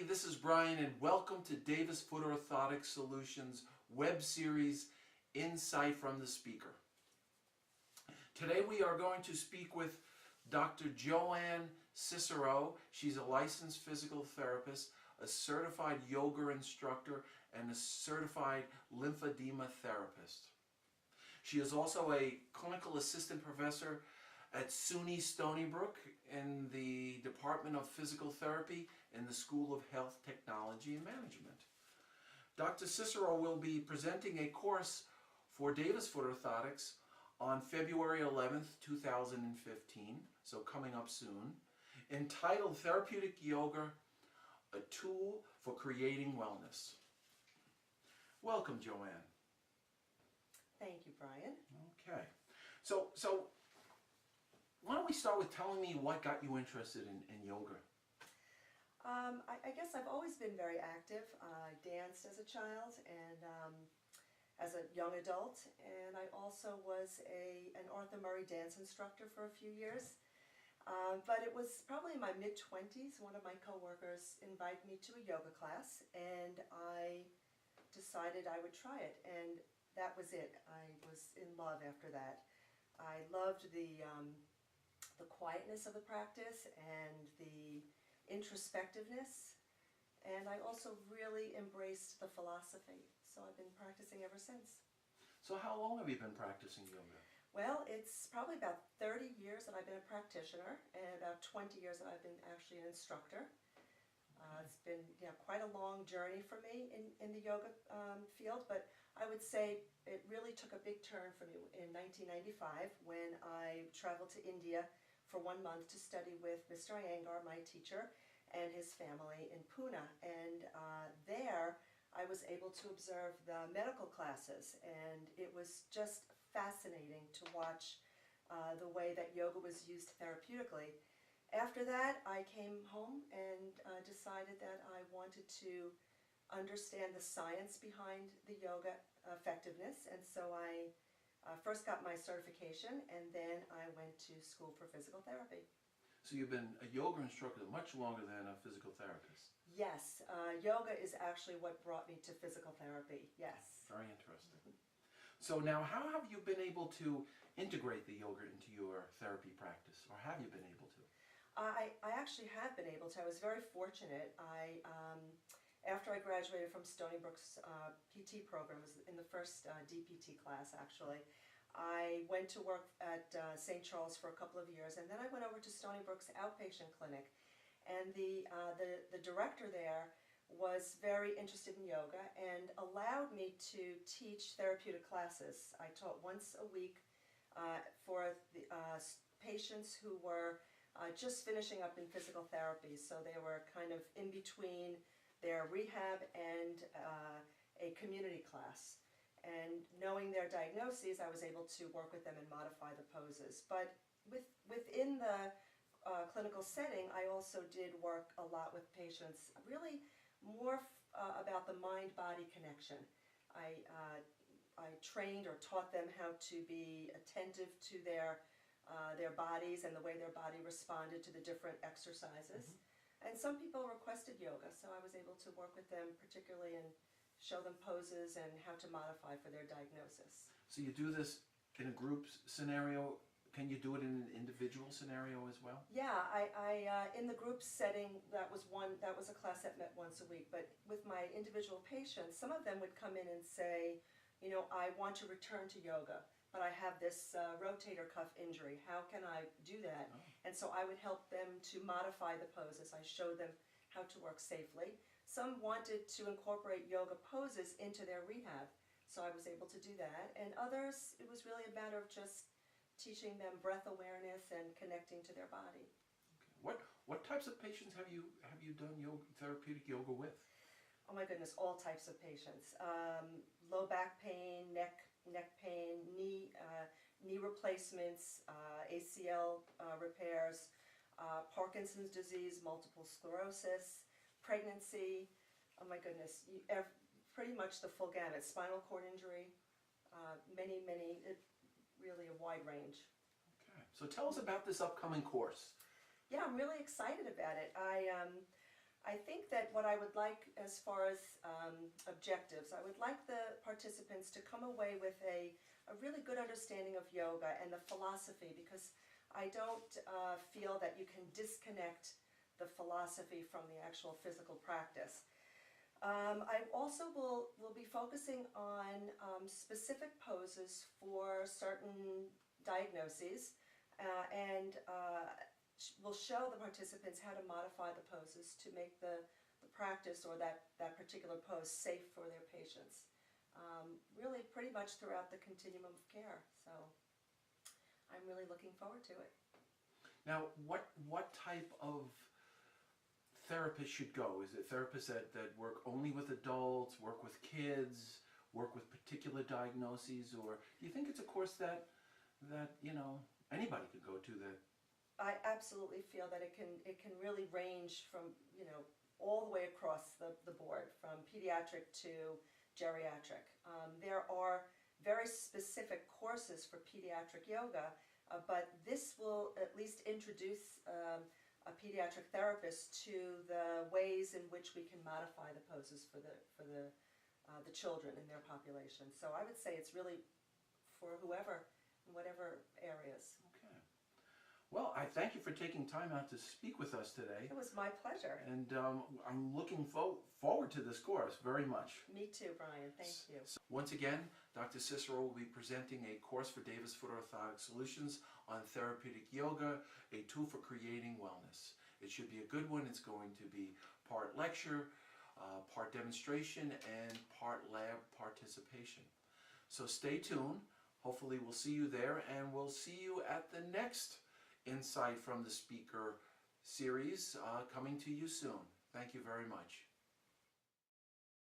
this is Brian and welcome to Davis Foot Orthotic Solutions web series, Insight from the Speaker. Today we are going to speak with Dr. Joanne Cicero. She's a licensed physical therapist, a certified yoga instructor, and a certified lymphedema therapist. She is also a clinical assistant professor at SUNY Stony Brook in the Department of Physical Therapy in the School of Health Technology and Management. Dr. Cicero will be presenting a course for Davis Foot Orthotics on February 11th, 2015, so coming up soon, entitled Therapeutic Yoga, a Tool for Creating Wellness. Welcome, Joanne. Thank you, Brian. Okay. So why don't we start with telling me what got you interested in yoga? I guess I've always been very active. I danced as a child and as a young adult, and I also was an Arthur Murray dance instructor for a few years. But it was probably in my mid-20s, one of my coworkers invited me to a yoga class, and I decided I would try it, and that was it. I was in love after that. I loved the quietness of the practice and the introspectiveness, and I also really embraced the philosophy. So I've been practicing ever since. So how long have you been practicing yoga? Well, it's probably about 30 years that I've been a practitioner, and about 20 years that I've been actually an instructor. It's been quite a long journey for me in the yoga field, but I would say it really took a big turn for me in 1995 when I traveled to India for 1 month to study with Mr. Iyengar, my teacher, and his family in Pune. And there I was able to observe the medical classes, and it was just fascinating to watch the way that yoga was used therapeutically. After that, I came home and decided that I wanted to understand the science behind the yoga effectiveness, and so I first got my certification, and then I went to school for physical therapy. So you've been a yoga instructor much longer than a physical therapist. Yes, yoga is actually what brought me to physical therapy, yes. Very interesting. So now, how have you been able to integrate the yoga into your therapy practice, or have you been able to? I actually have been able to. I was very fortunate. After I graduated from Stony Brook's PT program, was in the first DPT class actually, I went to work at St. Charles for a couple of years, and then I went over to Stony Brook's outpatient clinic, and the director there was very interested in yoga and allowed me to teach therapeutic classes. I taught once a week for the patients who were just finishing up in physical therapy, so they were kind of in between their rehab and a community class. And knowing their diagnoses, I was able to work with them and modify the poses. But within the clinical setting, I also did work a lot with patients, really more about the mind-body connection. I trained or taught them how to be attentive to their bodies and the way their body responded to the different exercises. Mm-hmm. And some people requested yoga, so I was able to work with them particularly and show them poses and how to modify for their diagnosis. So you do this in a group scenario. Can you do it in an individual scenario as well? Yeah, I in the group setting, that was a class that met once a week, but with my individual patients, some of them would come in and say, I want to return to yoga, but I have this rotator cuff injury. How can I do that? Oh. And so I would help them to modify the poses. I showed them how to work safely. Some wanted to incorporate yoga poses into their rehab, so I was able to do that. And others, it was really a matter of just teaching them breath awareness and connecting to their body. Okay. What types of patients have you done therapeutic yoga with? Oh my goodness, all types of patients. Low back pain, neck pain, knee replacements, ACL repairs, Parkinson's disease, multiple sclerosis, pregnancy. Oh my goodness, pretty much the full gamut. Spinal cord injury, many, really a wide range. Okay, so tell us about this upcoming course. Yeah, I'm really excited about it. I think that what I would like as far as objectives, I would like the participants to come away with a really good understanding of yoga and the philosophy, because I don't feel that you can disconnect the philosophy from the actual physical practice. I also will be focusing on specific poses for certain diagnoses, and will show the participants how to modify the poses to make the practice or that particular pose safe for their patients. Really pretty much throughout the continuum of care. So I'm really looking forward to it. Now, what type of therapist should go? Is it therapists that work only with adults, work with kids, work with particular diagnoses, or do you think it's a course that anybody could go to? That I absolutely feel that it can really range from all the way across the board, from pediatric to geriatric. There are very specific courses for pediatric yoga, but this will at least introduce a pediatric therapist to the ways in which we can modify the poses for the children in their population. So I would say it's really for whoever, in whatever areas. okay. Well, I thank you for taking time out to speak with us today, It was my pleasure. and I'm looking forward to this course very much. Me too, Brian. Thank you. So, once again, Dr. Cicero will be presenting a course for Davis Foot Orthotic Solutions on therapeutic yoga, a tool for creating wellness. It should be a good one. It's going to be part lecture, part demonstration, and part lab participation. So stay tuned. Hopefully we'll see you there, and we'll see you at the next Insight from the Speaker series coming to you soon. Thank you very much.